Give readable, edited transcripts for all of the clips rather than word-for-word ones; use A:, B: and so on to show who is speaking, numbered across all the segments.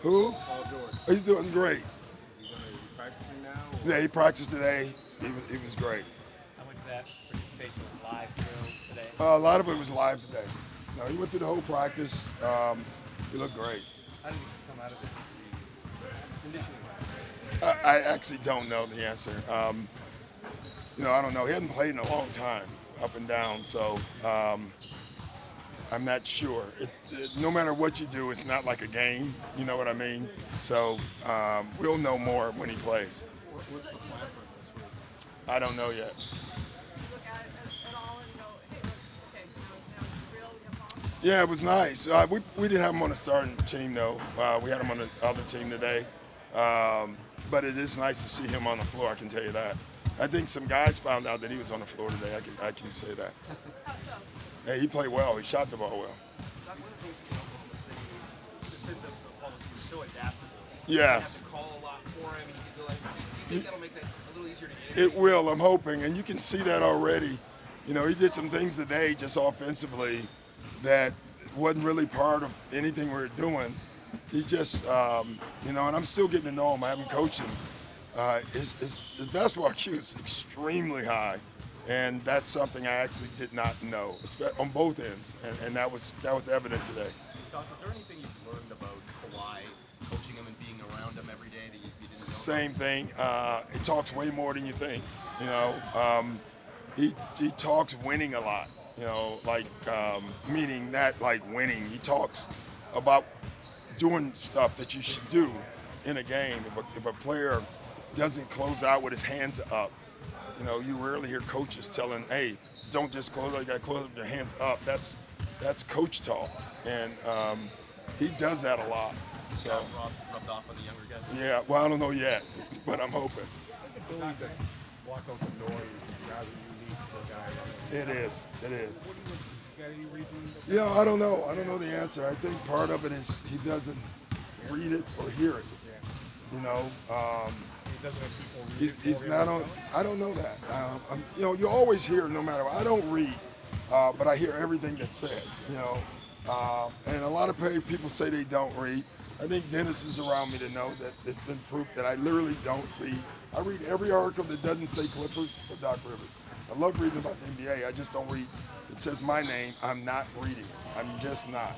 A: Who?
B: Paul George.
A: He's doing great.
B: Is he practicing now?
A: Yeah, he practiced today. He was great.
C: How much of that participation was live drills today?
A: A lot of it was live today. No, he went through the whole practice. He looked great.
C: How did he come out of this conditioning?
A: I actually don't know the answer. I don't know. He hasn't played in a long time, up and down, so I'm not sure. No matter what you do, it's not like a game. You know what I mean? So we'll know more when he plays.
B: What's the plan for him this week?
A: I don't know yet.
D: Look at it at all and go, hey, look, okay, now it's real, we have Paul.
A: Yeah, it was nice. We didn't have him on the starting team though. We had him on the other team today. But it is nice to see him on the floor. I can tell you that. I think some guys found out that he was on the floor today. I can say that.
D: How so?
A: Hey, he played well. He shot the ball well.
E: Doc, one of the things in Oklahoma City, the sense of Paul is so adaptable.
A: Yes.
E: You have to call a lot for him, and he can go like, you think that'll make that a little easier to get
A: It will. I'm hoping, and you can see that already. He did some things today just offensively that wasn't really part of anything we were doing. He just, and I'm still getting to know him. I haven't coached him. His basketball IQ is extremely high, and that's something I actually did not know on both ends, and that was evident today.
E: Doc, is there anything you've learned about Kawhi, coaching him and being around him every day that you didn't know?
A: Same thing. He talks way more than you think. He talks winning a lot. Meaning that like winning. He talks about doing stuff that you should do in a game. If a player doesn't close out with his hands up, you rarely hear coaches telling, "Hey, don't just close out. You got to close with your hands up." That's coach talk, and he does that a lot. So
E: Rubbed off on the younger guys?
A: yeah, well, I don't know yet, but I'm hoping.
B: His ability to block out the noise is rather unique for a guy like him.
A: It is. It is.
B: What do you got any reason?
A: Yeah, I don't know. I don't know the answer. I think part of it is he doesn't read it or hear it.
B: Yeah. He doesn't have people reading
A: He's
B: for him
A: not
B: or
A: on.
B: something?
A: I don't know that. You always hear no matter what. I don't read, but I hear everything that's said. And a lot of people say they don't read. I think Dennis is around me to know that it's been proof that I literally don't read. I read every article that doesn't say Clippers or Doc Rivers. I love reading about the NBA. I just don't read. It says my name. I'm not reading. I'm just not.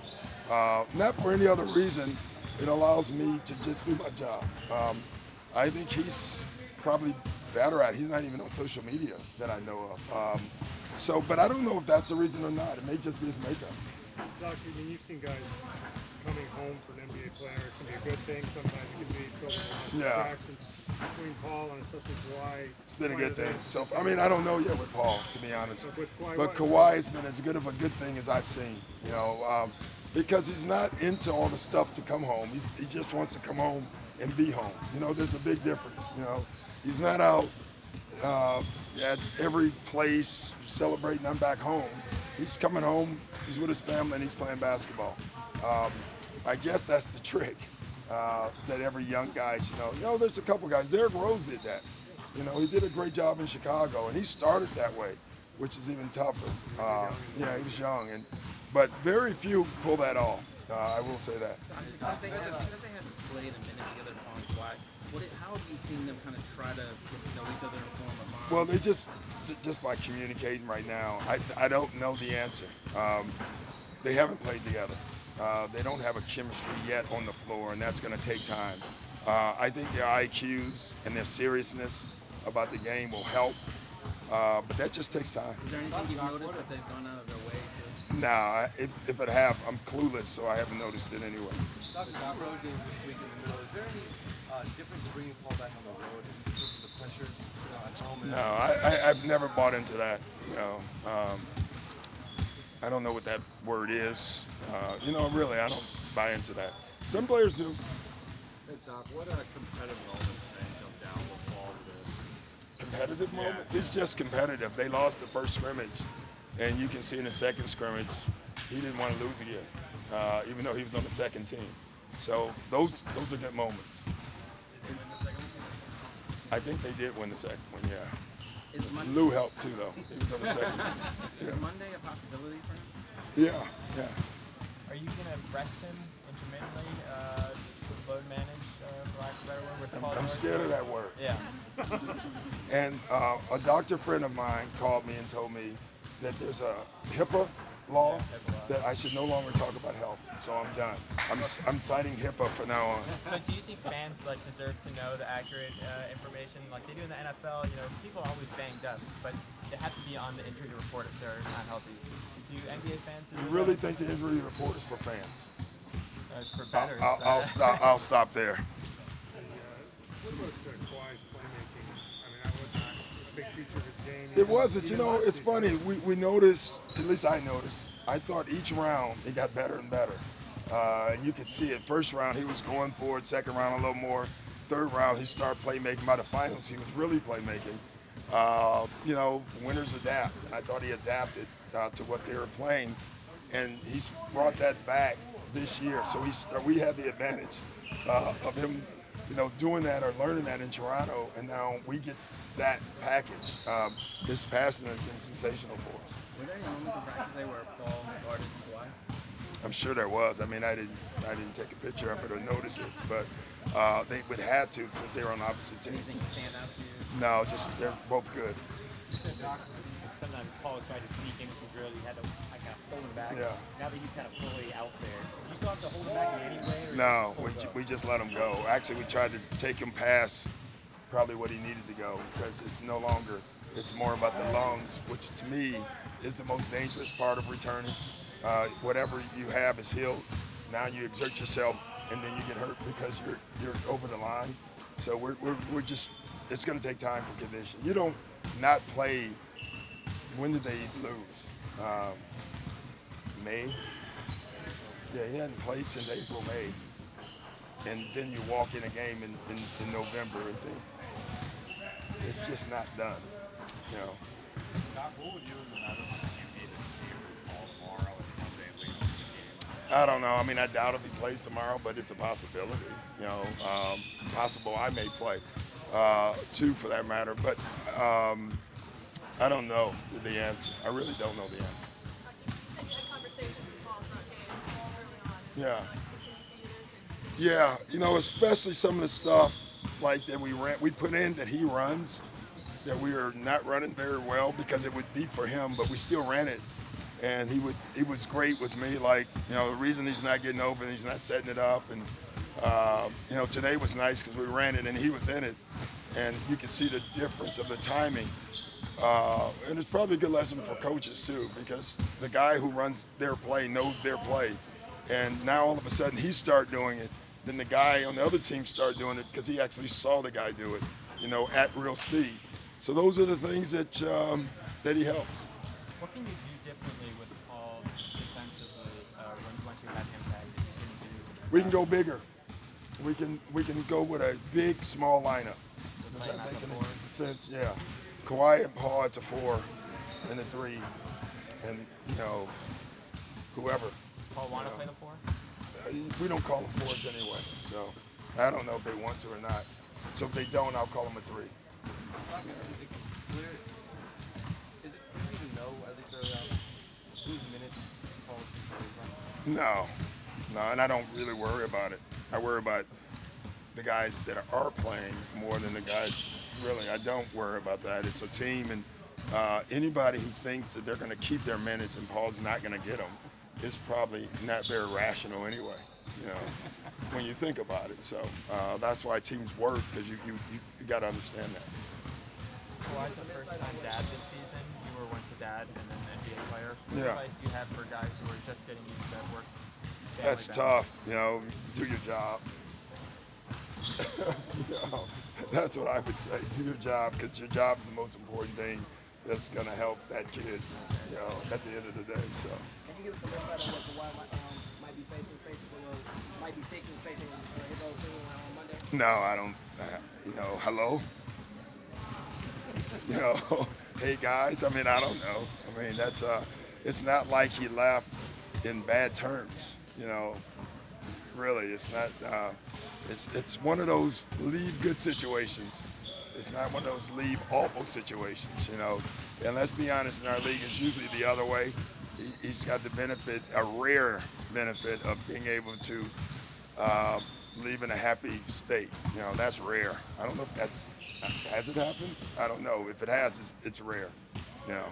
A: Not for any other reason. It allows me to just do my job. I think he's probably better at it. He's not even on social media that I know of. But I don't know if that's the reason or not. It may just be his makeup.
F: Doc, you've seen guys coming home for an NBA player. It can be a good thing. Sometimes it can be building a lot of distractions between Paul and especially Kawhi.
A: It's been a good thing. So, I don't know yet with Paul, to be honest.
F: So with Kawhi,
A: But Kawhi has been as good of a good thing as I've seen, because he's not into all the stuff to come home. He just wants to come home and be home. There's a big difference. He's not out at every place celebrating I'm back home. He's coming home, he's with his family, and he's playing basketball. I guess that's the trick that every young guy should know. There's a couple guys. Derrick Rose did that. He did a great job in Chicago, and he started that way, which is even tougher. He was young, but very few pull that off. I will say that.
G: Because they haven't played a minute together, Paul and Kawhi, how have you seen them kind of try to get to know each other and form a bond?
A: Well, they just by communicating right now. I don't know the answer. They haven't played together. They don't have a chemistry yet on the floor, and that's going to take time. I think their IQs and their seriousness about the game will help, but that just takes time.
G: Is there anything you've noticed that they've gone out of their way to?
A: Nah, if it have, I'm clueless, so I haven't noticed it anyway.
C: Dr. Road game this week in the middle. Is there any difference bringing Paul back on the road in terms of the pressure at home?
A: No, I've never bought into that. I don't know what that word is. Really, I don't buy into that. Some players do.
B: Hey, Doc, what competitive moments then come down with Paul to
A: Competitive moments? It's just competitive. They lost the first scrimmage, and you can see in the second scrimmage, he didn't want to lose again, even though he was on the second team. So those are good moments. I think they did win the second one, yeah. Lou helped too, though. He was on the second one.
G: Is Monday a possibility for him?
A: Yeah.
H: Are you going to rest him intermittently
A: I'm scared of that word.
E: Yeah.
A: And a doctor friend of mine called me and told me that there's a HIPAA law that I should no longer talk about health. So I'm done. I'm citing HIPAA from now on.
E: So do you think fans deserve to know the accurate information like they do in the NFL? People are always banged up, but they have to be on the injury report if they're not healthy. Do NBA fans
A: You really think the injury report is for fans?
E: for better?
A: I'll stop there.
F: What about Kawhi's playmaking? I mean, that was not a big feature of his game.
A: It wasn't. It's funny. We noticed, at least I noticed, I thought each round it got better and better. And you could see it. First round, he was going for it. Second round, a little more. Third round, he started playmaking. By the finals, he was really playmaking. Winners adapt. And I thought he adapted to what they were playing. And he's brought that back this year. So we had the advantage of him, doing that or learning that in Toronto. And now we get that package. His passing has been sensational for us.
G: Were there any moments in practice today where Paul guarded Kawhi?
A: I'm sure there was. I mean, I didn't take a picture of it or notice it, but they would have to since they were on opposite teams.
G: Anything stand out to you?
A: No, just they're both good.
H: Sometimes Paul tried to sneak into some drills. He had to kind of hold him back.
A: Yeah.
H: Now that he's kind of fully out there, you still have to hold him back in any way? Or
A: No,
H: just hold
A: we just let him go. Actually, we tried to take him past probably what he needed to go because it's no longer. It's more about the lungs, which to me is the most dangerous part of returning. Whatever you have is healed. Now you exert yourself, and then you get hurt because you're over the line. So we're just. It's going to take time for condition. You don't not play. When did they lose? May. Yeah, he hadn't played since April, May, and then you walk in a game in November. I think it's just not done.
B: Scott, what would you and the Mavericks be to see Paul tomorrow and Monday late in the game?
A: I don't know. I mean, I doubt if he plays tomorrow, but it's a possibility. Possible I may play, too, for that matter. But I don't know the answer. I really don't know the answer.
D: You said you had conversations with Paul throughout games early on.
A: Yeah.
D: Can you see this?
A: Yeah, especially some of the stuff like that we put in that he runs, that we are not running very well because it would be for him, but we still ran it. And he was great with me. The reason he's not getting open, he's not setting it up. And, today was nice because we ran it and he was in it. And you can see the difference of the timing. And it's probably a good lesson for coaches too, because the guy who runs their play knows their play. And now all of a sudden he start doing it. Then the guy on the other team start doing it because he actually saw the guy do it, at real speed. So those are the things that he helps.
E: What can you do differently with Paul defensively once you have him back?
A: We can go bigger. We can go with a big, small lineup. Does that make any sense? Yeah. Kawhi and Paul at the 4 and the 3, and whoever.
E: Paul want to play the 4?
A: We don't call them 4s anyway, so I don't know if they want to or not. So if they don't, I'll call them a 3.
C: Is it easy to know, at least early on, whose minutes Paul is
A: No, and I don't really worry about it. I worry about the guys that are playing more than the guys. Really, I don't worry about that. It's a team, and anybody who thinks that they're going to keep their minutes and Paul's not going to get them is probably not very rational anyway. When you think about it. So that's why teams work, because you got to understand that.
E: Kawhi's the first-time dad this season. You were once a dad and then an NBA player. What
A: Yeah.
E: advice do you have for guys who are just getting used to that work?
A: That's tough. Do your job. That's what I would say. Do your job, because your job is the most important thing that's going to help that kid, at the end of the day. So.
I: Can you give us some insight on what Kawhi might be facing his old team on Monday?
A: No, I don't. Hello. Hey guys. I mean, I don't know. I mean, that's it's not like he left in bad terms. Really, it's not. It's one of those leave good situations. It's not one of those leave awful situations. And let's be honest, in our league, it's usually the other way. He's got the benefit, a rare benefit, of being able to leave in a happy state. You know, that's rare. I don't know if has it happened? I don't know. If it has, it's rare. You know.